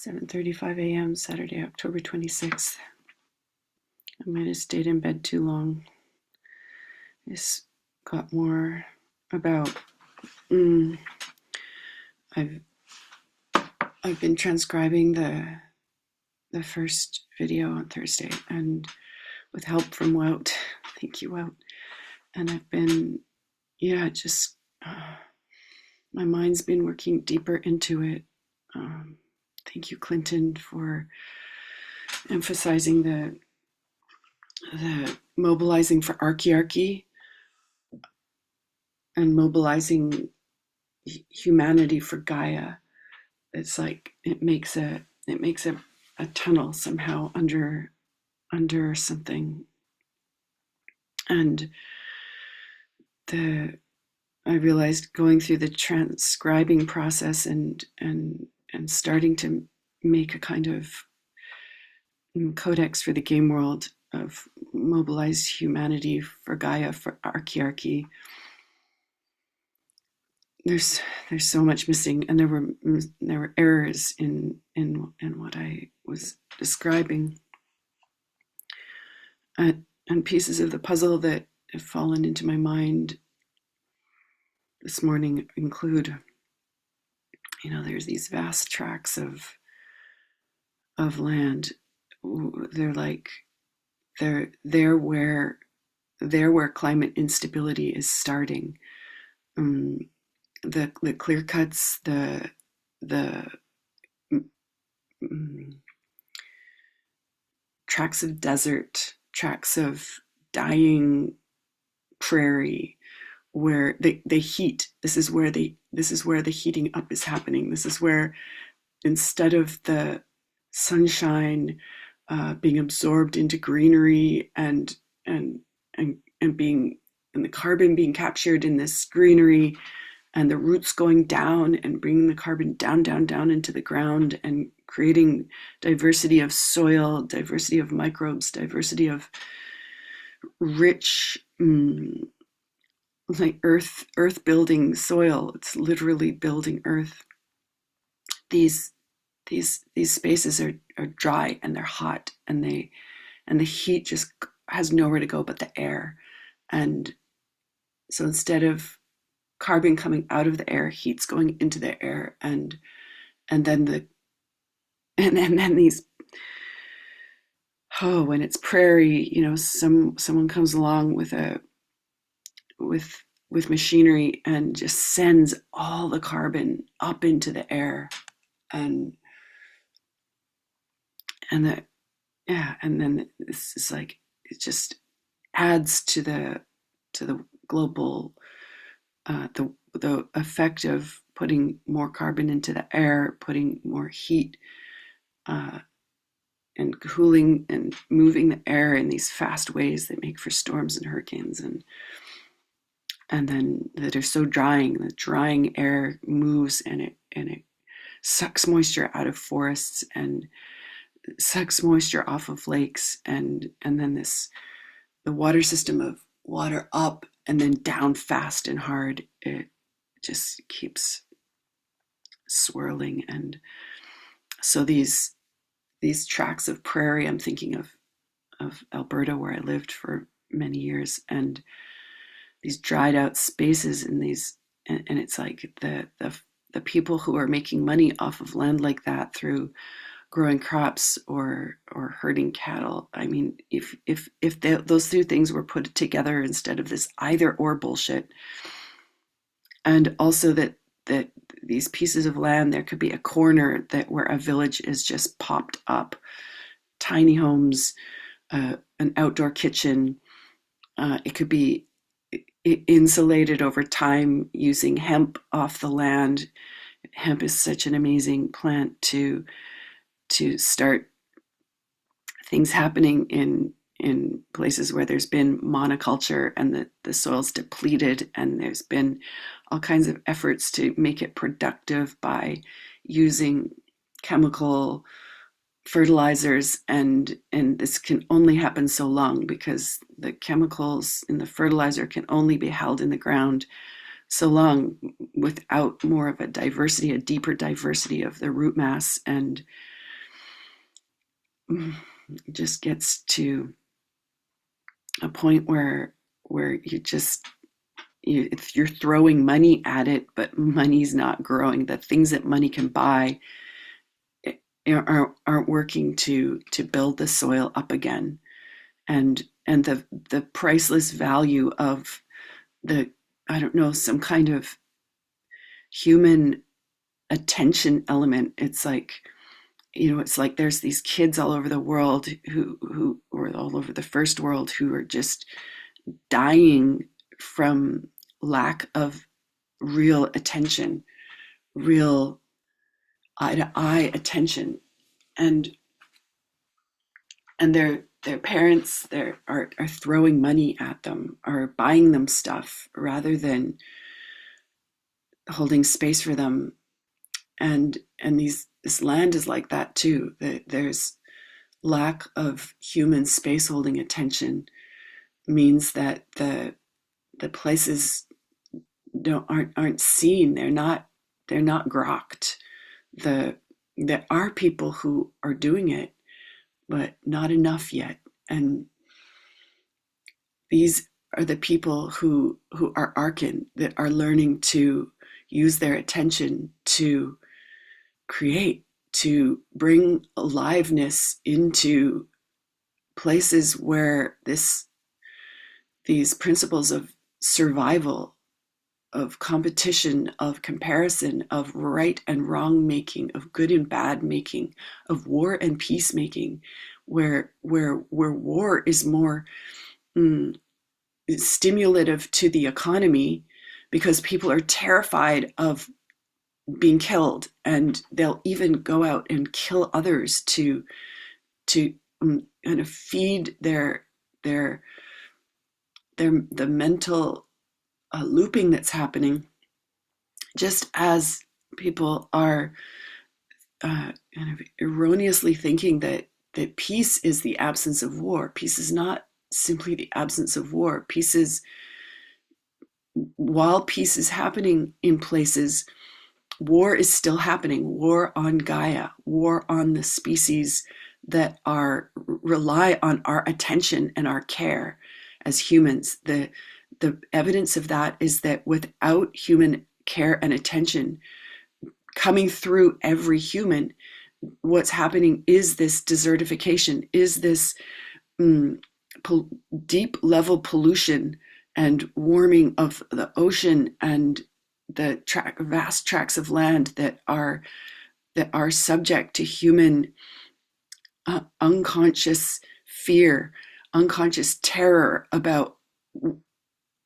7:35 a.m. Saturday, October 26th. I might have stayed in bed too long. This got more about I've been transcribing the first video on Thursday, and with help from Wout. Thank you, Wout. And I've been just my mind's been working deeper into it. Thank you, Clinton, for emphasizing the mobilizing for Archiarchy and mobilizing humanity for Gaia. It's like it makes a tunnel somehow under something. And I realized going through the transcribing process and starting to make a kind of codex for the game world of mobilize humanity for Gaia, for Archiarchy. There's so much missing, and there were errors in what I was describing, and pieces of the puzzle that have fallen into my mind this morning include, there's these vast tracts of land. They're where climate instability is starting. The clear cuts, the tracts of desert, tracts of dying prairie, where they heat. This is where the heating up is happening. This is where, instead of the sunshine being absorbed into greenery and the carbon being captured in this greenery, and the roots going down and bringing the carbon down into the ground and creating diversity of soil, diversity of microbes, diversity of rich, like earth building soil. It's literally building earth. These spaces are dry and they're hot, and the heat just has nowhere to go but the air. And so instead of carbon coming out of the air, heat's going into the air, and then these, when it's prairie, someone comes along with machinery and just sends all the carbon up into the air, and then this is like, it just adds to the global the effect of putting more carbon into the air, putting more heat and cooling and moving the air in these fast ways that make for storms and hurricanes, and then that are so drying. The drying air moves and it sucks moisture out of forests and sucks moisture off of lakes, and then the water system of water up and then down fast and hard, it just keeps swirling. And so these tracts of prairie, I'm thinking of Alberta, where I lived for many years, and these dried out spaces, and it's like the people who are making money off of land like that through growing crops or herding cattle. I mean, if those two things were put together instead of this either or bullshit, and also that these pieces of land, there could be a corner where a village is just popped up, tiny homes, an outdoor kitchen. It could be insulated over time using hemp off the land. Hemp is such an amazing plant to start things happening in places where there's been monoculture and the soil's depleted, and there's been all kinds of efforts to make it productive by using chemical fertilizers, and this can only happen so long, because the chemicals in the fertilizer can only be held in the ground so long without more of a diversity, a deeper diversity of the root mass, and it just gets to a point where you're throwing money at it, but money's not growing. The things that money can buy aren't working to build the soil up again, and the priceless value of the, I don't know, some kind of human attention element. It's like, it's like there's these kids all over the world who or all over the first world who are just dying from lack of real attention, real eye to eye attention, and their parents are throwing money at them, are buying them stuff rather than holding space for them. And this land is like that too. There's lack of human space holding attention means that the places aren't seen. They're not grokked. There are people who are doing it, but not enough yet. And these are the people who are Arkin, that are learning to use their attention to create, to bring aliveness into places where these principles of survival, of competition, of comparison, of right and wrong making, of good and bad making, of war and peace making, where war is more stimulative to the economy because people are terrified of being killed, and they'll even go out and kill others to kind of feed the mental looping that's happening, just as people are kind of erroneously thinking that peace is the absence of war. Peace is not simply the absence of war. While peace is happening in places, war is still happening. War on Gaia, war on the species that rely on our attention and our care as humans. The evidence of that is that without human care and attention coming through every human, what's happening is this desertification, is this deep level pollution and warming of the ocean and the vast tracts of land that are subject to human unconscious fear, unconscious terror about,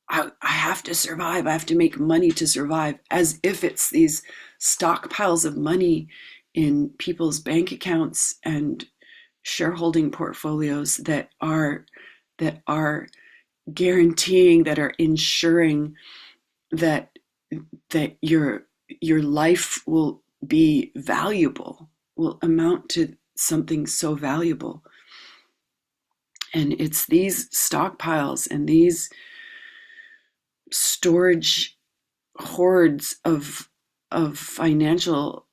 I have to survive, I have to make money to survive, as if it's these stockpiles of money in people's bank accounts and shareholding portfolios that are guaranteeing, that are ensuring that your life will be valuable, will amount to something so valuable. And it's these stockpiles and these storage hordes of financial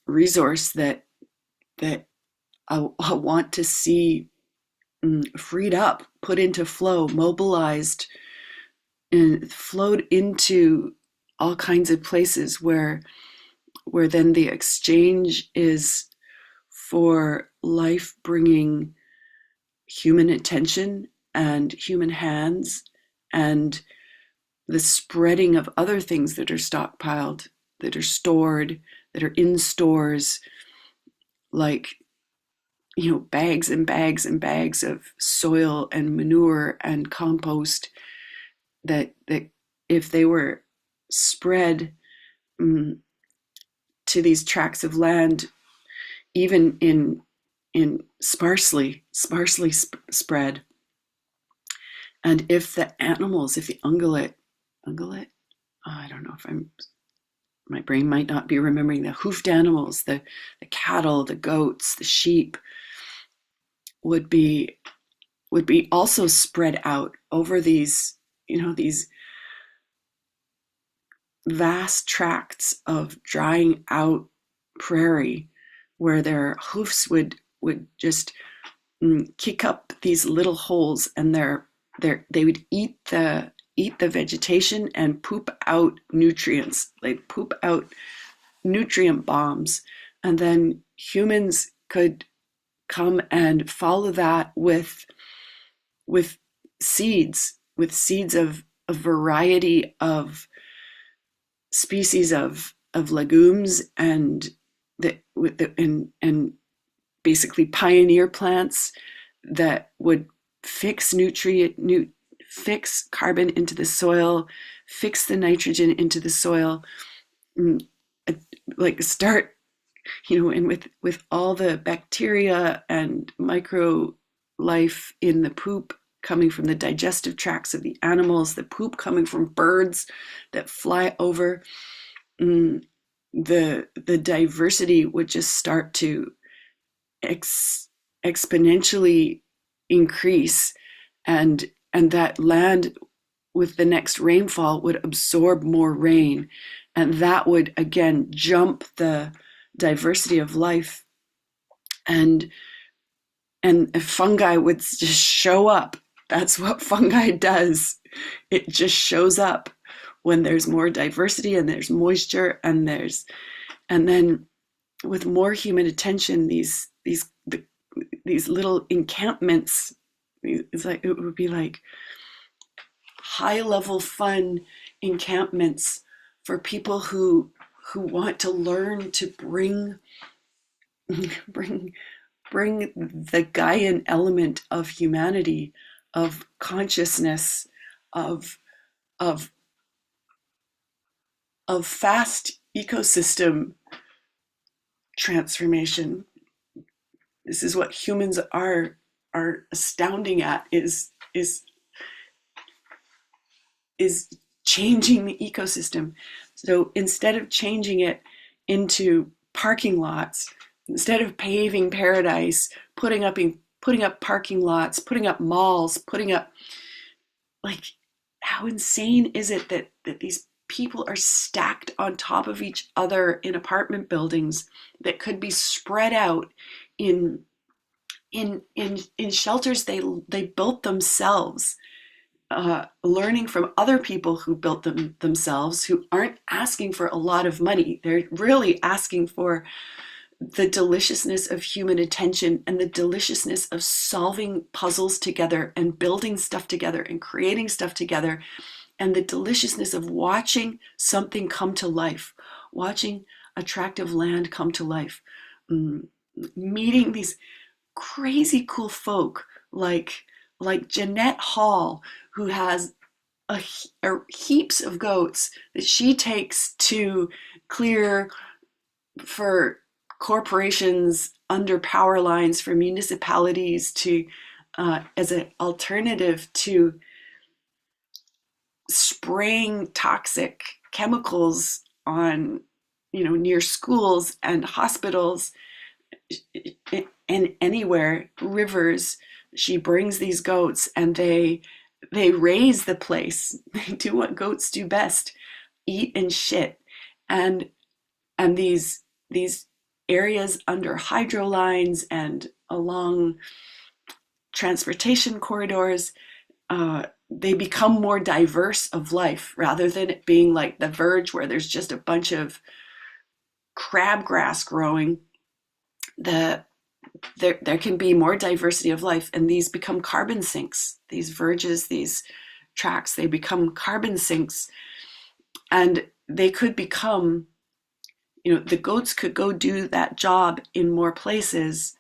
resource that I want to see freed up, put into flow, mobilized, and flowed into all kinds of places where then the exchange is for life bringing human attention and human hands, and the spreading of other things that are stockpiled, that are stored, that are in stores, like, bags and bags and bags of soil and manure and compost that if they were spread to these tracts of land, even in sparsely spread, and if the animals, if the ungulate, I don't know if my brain might not be remembering, the hoofed animals, the cattle, the goats, the sheep would be also spread out over these vast tracts of drying out prairie, where their hoofs would would just kick up these little holes, and they would eat the vegetation and poop out nutrients, like poop out nutrient bombs. And then humans could come and follow that with with seeds of a variety of species of legumes and and basically pioneer plants that would fix carbon into the soil, fix the nitrogen into the soil, like start, and with all the bacteria and micro life in the poop coming from the digestive tracts of the animals, the poop coming from birds that fly over, the diversity would just start to exponentially increase, and that land with the next rainfall would absorb more rain, and that would again jump the diversity of life, and fungi would just show up. That's what fungi does. It just shows up when there's more diversity and there's moisture, and then with more human attention, these little encampments, it would be like high level fun encampments for people who want to learn to bring the Gaian element of humanity, of consciousness, of fast ecosystem transformation. This is what humans are astounding at, is changing the ecosystem. So instead of changing it into parking lots, instead of paving paradise, putting up parking lots, putting up malls, putting up, like, how insane is it that these people are stacked on top of each other in apartment buildings that could be spread out in shelters they built themselves, learning from other people who built them themselves, who aren't asking for a lot of money. They're really asking for the deliciousness of human attention and the deliciousness of solving puzzles together and building stuff together and creating stuff together, and the deliciousness of watching something come to life, watching a tract of land come to life, meeting these crazy cool folk like Jeanette Hall, who has heaps of goats that she takes to clear for corporations under power lines, for municipalities, to as an alternative to spraying toxic chemicals on, near schools and hospitals and anywhere, rivers. She brings these goats, and they raise the place. They do what goats do best: eat and shit. And these areas under hydro lines and along transportation corridors, they become more diverse of life, rather than it being like the Verge, where there's just a bunch of crabgrass growing. There can be more diversity of life, and these become carbon sinks. These verges, these tracks, they become carbon sinks, and they could become, the goats could go do that job in more places,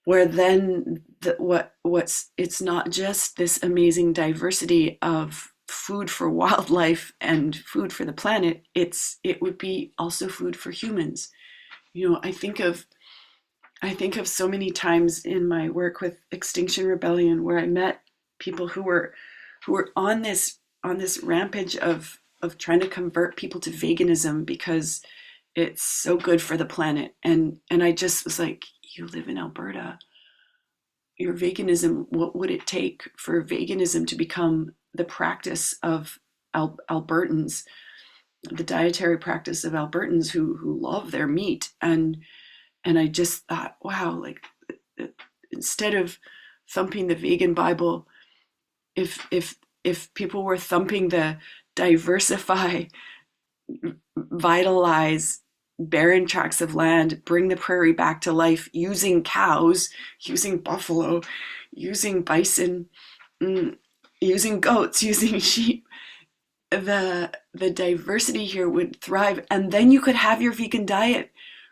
where then it's not just this amazing diversity of food for wildlife and food for the planet. It would be also food for humans. I think of so many times in my work with Extinction Rebellion, where I met people who were on this rampage of trying to convert people to veganism because it's so good for the planet. And I just was like, you live in Alberta. Your veganism, what would it take for veganism to become the practice of Albertans, the dietary practice of Albertans who love their meat? And And I just thought, wow, like instead of thumping the vegan Bible, if people were thumping the diversify, vitalize barren tracts of land, bring the prairie back to life using cows, using buffalo, using bison, using goats, using sheep, the diversity here would thrive, and then you could have your vegan diet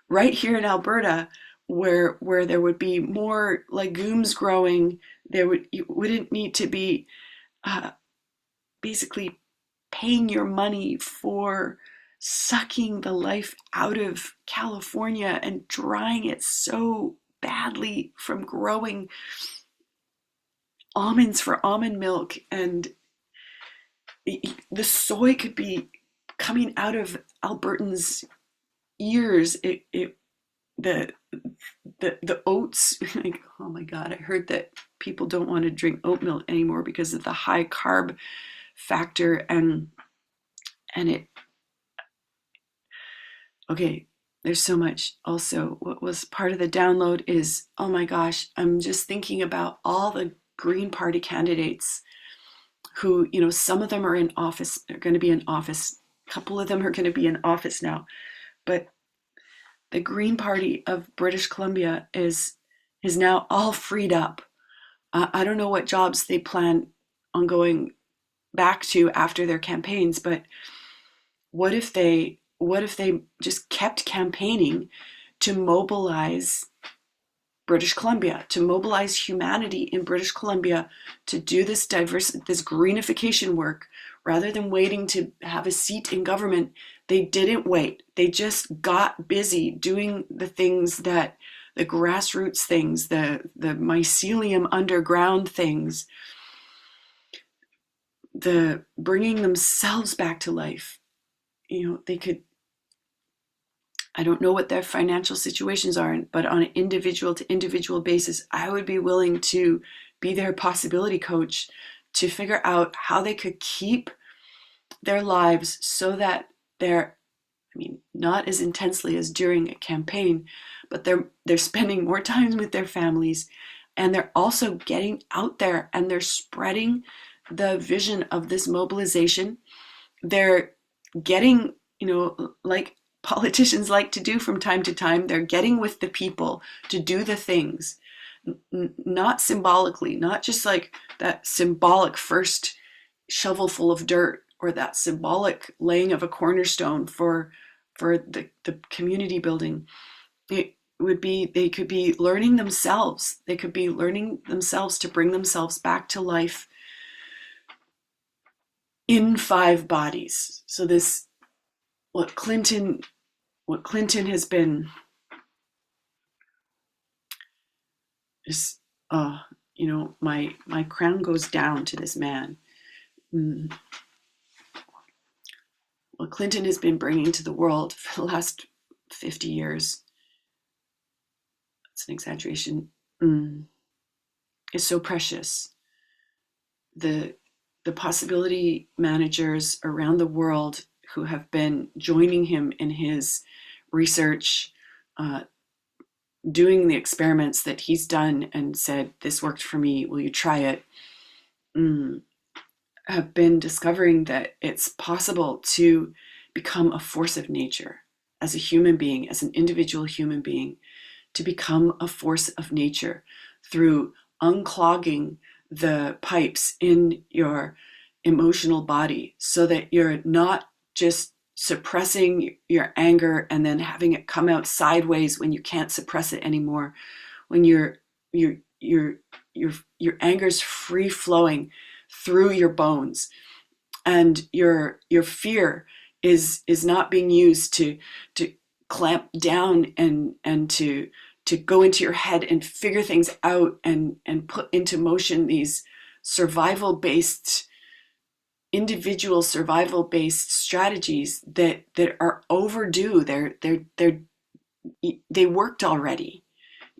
right here in Alberta, where there would be more legumes growing. You wouldn't need to be uh, basically paying your money for sucking the life out of California and drying it so badly from growing almonds for almond milk. And the soy could be coming out of Albertans' ears. The the oats, like, oh my God, I heard that people don't want to drink oat milk anymore because of the high carb factor. And it, okay, there's so much. Also, what was part of the download is, oh my gosh, I'm just thinking about all the Green Party candidates who, some of them are in office, they're going to be in office, a couple of them are going to be in office now, but the Green Party of British Columbia is now all freed up. I don't know what jobs they plan on going back to after their campaigns, but what if they just kept campaigning to mobilize British Columbia, to mobilize humanity in British Columbia to do this greenification work, rather than waiting to have a seat in government? They didn't wait. They just got busy doing the things that the grassroots things, the mycelium underground things, the bringing themselves back to life. They could, I don't know what their financial situations are, but on an individual to individual basis, I would be willing to be their possibility coach to figure out how they could keep their lives so that they're, not as intensely as during a campaign, but they're spending more time with their families, and they're also getting out there and they're spreading the vision of this mobilization. They're getting, like politicians like to do from time to time, they're getting with the people to do the things, not symbolically, not just like that symbolic first shovelful of dirt or that symbolic laying of a cornerstone for the community building. It would be, they could be learning themselves. They could be learning themselves to bring themselves back to life in 5 bodies. So this, what Clinton has been, is, my crown goes down to this man. What Clinton has been bringing to the world for the last 50 years, it's an exaggeration, is so precious. The possibility managers around the world who have been joining him in his research, doing the experiments that he's done and said, this worked for me, will you try it? Have been discovering that it's possible to become a force of nature as a human being, as an individual human being, to become a force of nature through unclogging the pipes in your emotional body, so that you're not just suppressing your anger and then having it come out sideways when you can't suppress it anymore. When your anger's free flowing through your bones, and your fear is not being used to clamp down and to go into your head and figure things out and put into motion these individual survival based strategies that are overdue. They worked already.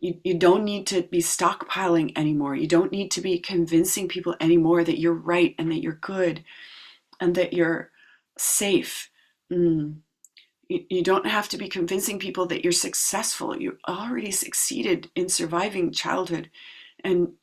You don't need to be stockpiling anymore. You don't need to be convincing people anymore that you're right and that you're good and that you're safe. You don't have to be convincing people that you're successful. You already succeeded in surviving childhood, and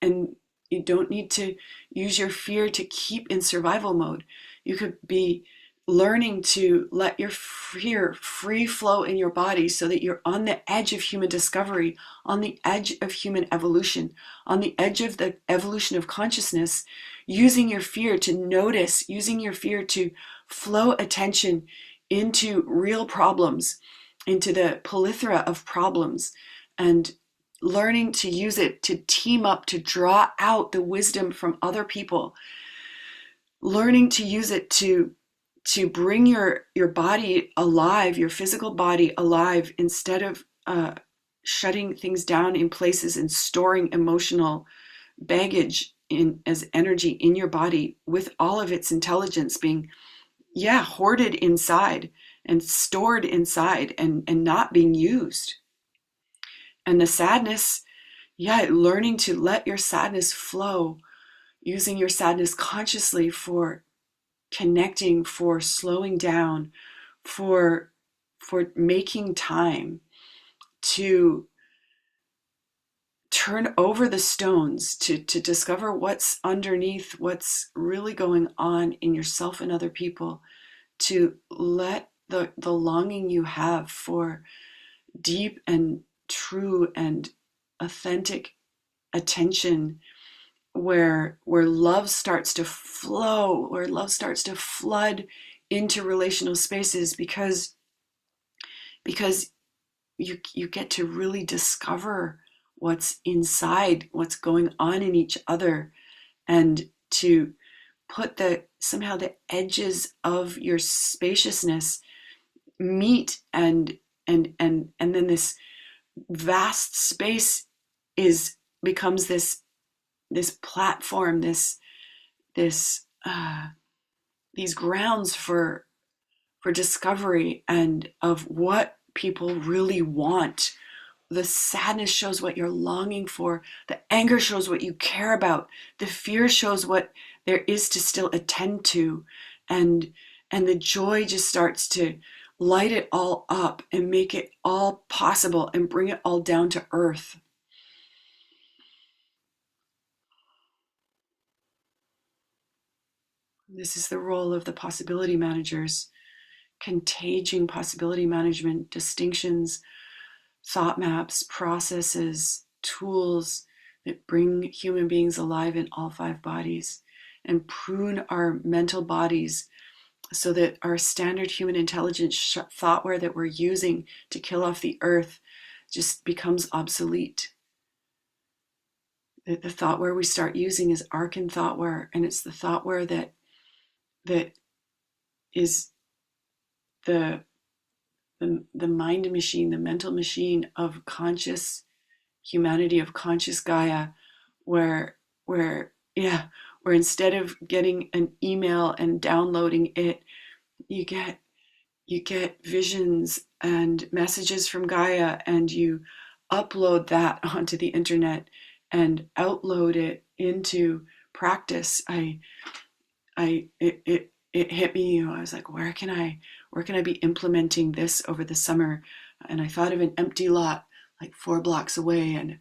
and you don't need to use your fear to keep in survival mode. You could be learning to let your fear free flow in your body so that you're on the edge of human discovery, on the edge of human evolution, on the edge of the evolution of consciousness, using your fear to notice, using your fear to flow attention into real problems, into the plethora of problems, and learning to use it to team up, to draw out the wisdom from other people, learning to use it to bring your body alive, your physical body alive, instead of shutting things down in places and storing emotional baggage in as energy in your body, with all of its intelligence being hoarded inside and stored inside, and not being used. And the sadness, learning to let your sadness flow, using your sadness consciously for connecting, for slowing down, for making time to turn over the stones, to discover what's underneath, what's really going on in yourself and other people, to let the longing you have for deep and true and authentic attention, where love starts to flow, where love starts to flood into relational spaces, because you get to really discover what's inside, what's going on in each other, and to put somehow the edges of your spaciousness meet, and then this vast space becomes this platform, this these grounds for discovery and of what people really want. The sadness shows what you're longing for. The anger shows what you care about. The fear shows what there is to still attend to. And the joy just starts to light it all up and make it all possible and bring it all down to earth. This is the role of the possibility managers, contaging possibility management, distinctions, thought maps, processes, tools that bring human beings alive in all five bodies, and prune our mental bodies so that our standard human intelligence thoughtware that we're using to kill off the earth just becomes obsolete. The thoughtware we start using is Archiarchy thoughtware, and it's the thoughtware that is the mind machine, the mental machine of conscious humanity, of conscious Gaia, where instead of getting an email and downloading it, you get visions and messages from Gaia, and you upload that onto the internet and outload it into practice. It hit me. I was like, where can I be implementing this over the summer? And I thought of an empty lot like 4 blocks away, and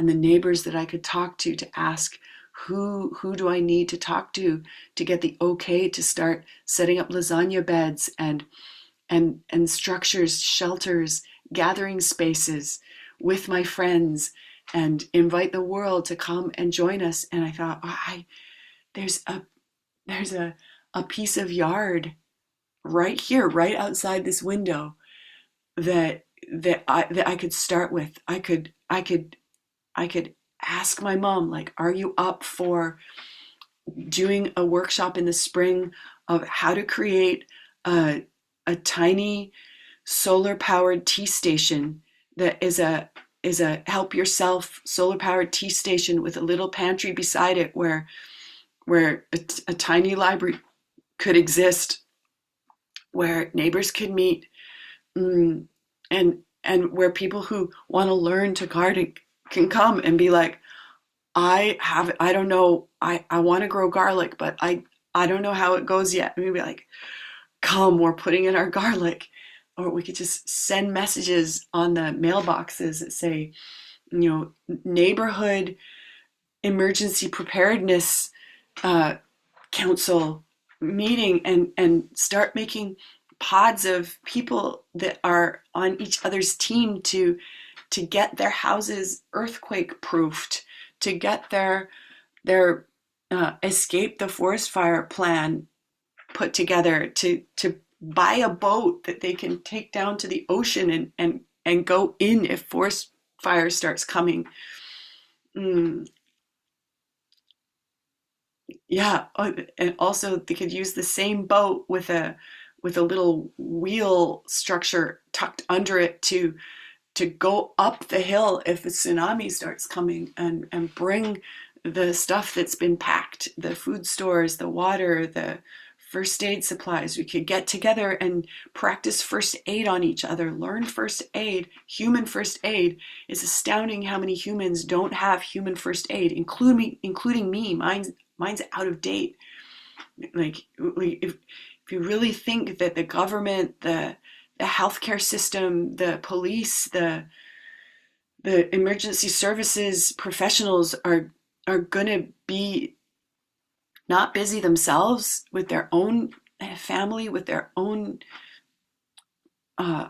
the neighbors that I could talk to ask, who do I need to talk to get the okay to start setting up lasagna beds and structures, shelters, gathering spaces with my friends, and invite the world to come and join us. And I thought, there's a piece of yard right here, right outside this window, that I could start with. I could ask my mom, like, are you up for doing a workshop in the spring of how to create a tiny solar powered tea station that is a help yourself solar powered tea station with a little pantry beside it, where a tiny library could exist, where neighbors could meet, and where people who want to learn to garden can come and be like, I don't know, I want to grow garlic, but I don't know how it goes yet. And we'd be like, come, we're putting in our garlic. or we could just send messages on the mailboxes that say, you know, neighborhood emergency preparedness uh, council meeting, and start making pods of people that are on each other's team to get their houses earthquake proofed, to get their escape the forest fire plan put together, to buy a boat that they can take down to the ocean and go in if forest fire starts coming. Mm, yeah, oh, and also they could use the same boat with a little wheel structure tucked under it to go up the hill if a tsunami starts coming, and bring the stuff that's been packed, the food stores, the water, the first aid supplies. We could get together and practice first aid on each other, learn first aid, human first aid. It's astounding how many humans don't have human first aid, including me. Mine's out of date. If you really think that the government, the healthcare system, the police, the emergency services professionals are going to be not busy themselves with their own family, with their own uh,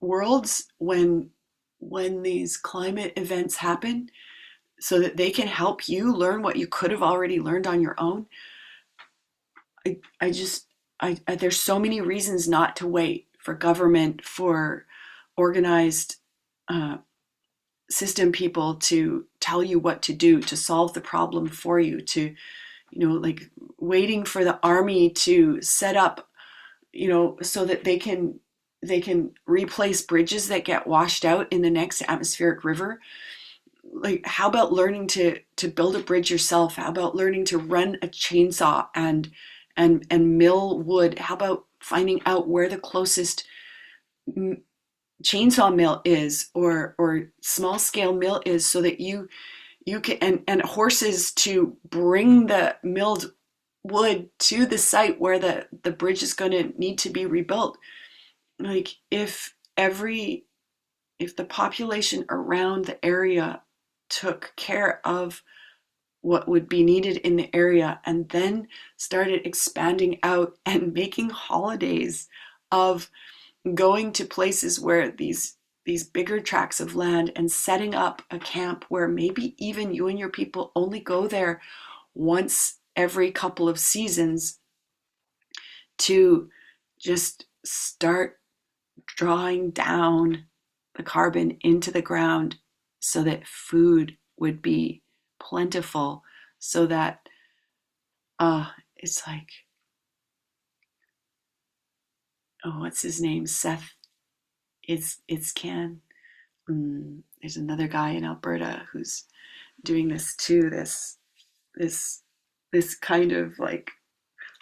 worlds when these climate events happen, so that they can help you learn what you could have already learned on your own. I just there's so many reasons not to wait for government, for organized uh, system people to tell you what to do, to solve the problem for you, to, like waiting for the army to set up, so that they can replace bridges that get washed out in the next atmospheric river. Like, how about learning to build a bridge yourself? How about learning to run a chainsaw and mill wood? How about finding out where the closest chainsaw mill is, or small scale mill is, so that you can, and horses to bring the milled wood to the site where the bridge is going to need to be rebuilt. Like, if the population around the area took care of what would be needed in the area, and then started expanding out and making holidays of going to places where these bigger tracts of land, and setting up a camp where maybe even you and your people only go there once every couple of seasons, to just start drawing down the carbon into the ground, so that food would be plentiful, so that it's like, oh, what's his name, Seth, Itzkan. There's another guy in Alberta who's doing this too, this this kind of like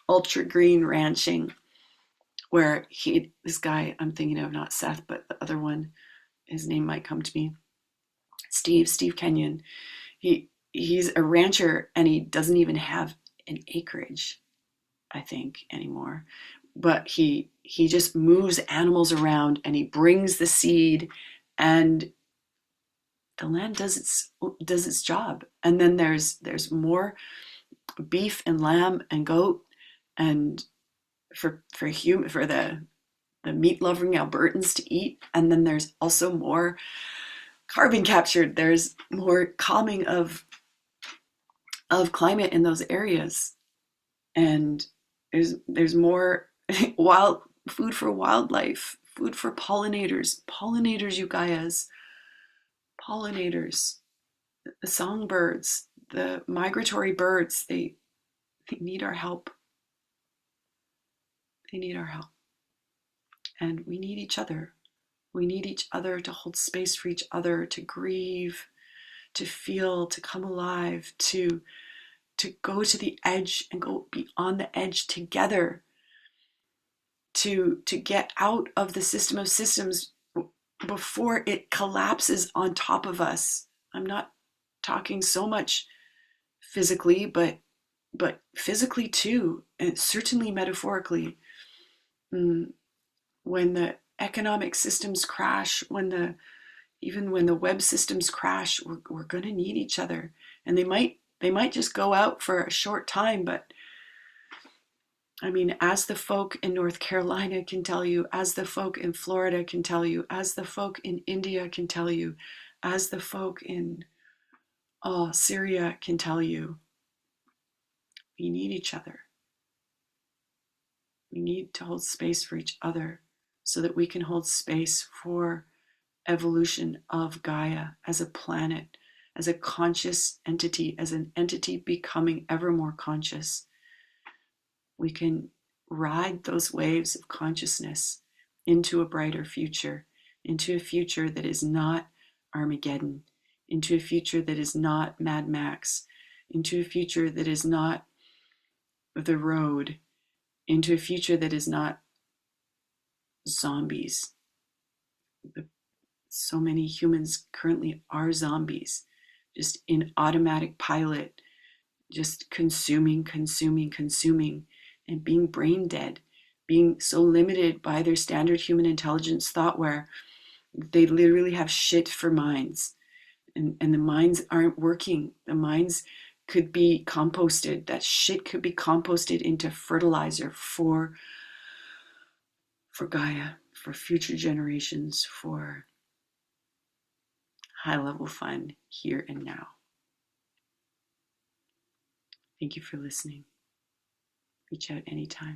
ultra green ranching, where this guy I'm thinking of, not Seth, but the other one, his name might come to me, Steve Kenyon. He's a rancher, and he doesn't even have an acreage, I think, anymore. But he just moves animals around, and he brings the seed, and the land does its job. And then there's more beef and lamb and goat, and for the meat loving Albertans to eat. And then there's also more carbon captured. There's more calming of climate in those areas, and there's more wild food for wildlife, food for pollinators, you Gaias, pollinators, the songbirds, the migratory birds. They need our help. They need our help, and we need each other. We need each other to hold space for each other, to grieve, to feel, to come alive, to go to the edge and go beyond the edge together, to get out of the system of systems before it collapses on top of us. I'm not talking so much physically, but physically too, and certainly metaphorically. when the economic systems crash, even when the web systems crash, we're going to need each other. And they might just go out for a short time, but I mean, as the folk in North Carolina can tell you, as the folk in Florida can tell you, as the folk in India can tell you, as the folk in Syria can tell you, we need each other. We need to hold space for each other so that we can hold space for evolution of Gaia as a planet, as a conscious entity, as an entity becoming ever more conscious. We can ride those waves of consciousness into a brighter future, into a future that is not Armageddon, into a future that is not Mad Max, into a future that is not The Road, into a future that is not zombies. So many humans currently are zombies, just in automatic pilot, just consuming, and being brain dead, being so limited by their standard human intelligence thought where they literally have shit for minds. And the minds aren't working. The minds could be composted. That shit could be composted into fertilizer for Gaia, for future generations, for high level fun here and now. Thank you for listening. Reach out anytime.